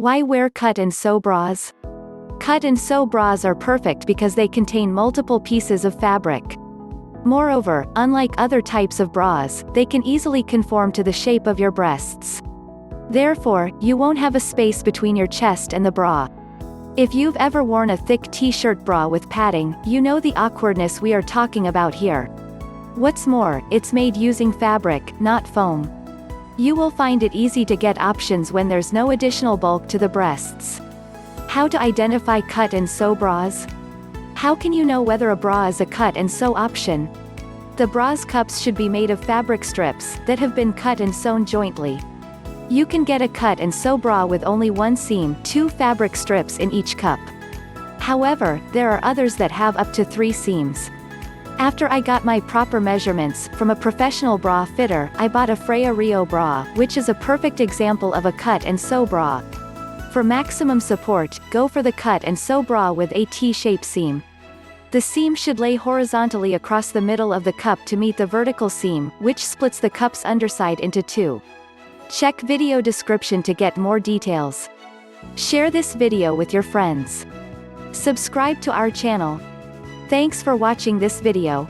Why wear cut and sew bras? Cut and sew bras are perfect because they contain multiple pieces of fabric. Moreover, unlike other types of bras, they can easily conform to the shape of your breasts. Therefore, you won't have a space between your chest and the bra. If you've ever worn a thick t-shirt bra with padding, you know the awkwardness we are talking about here. What's more, it's made using fabric, not foam. You will find it easy to get options when there's no additional bulk to the breasts. How to identify cut and sew bras? How can you know whether a bra is a cut and sew option? The bra's cups should be made of fabric strips that have been cut and sewn jointly. You can get a cut and sew bra with only one seam, 2 fabric strips in each cup. However, there are others that have up to 3 seams. After I got my proper measurements from a professional bra fitter, I bought a Freya Rio bra, which is a perfect example of a cut and sew bra. For maximum support, go for the cut and sew bra with a T-shape seam. The seam should lay horizontally across the middle of the cup to meet the vertical seam, which splits the cup's underside into 2. Check video description to get more details. Share this video with your friends. Subscribe to our channel. Thanks for watching this video.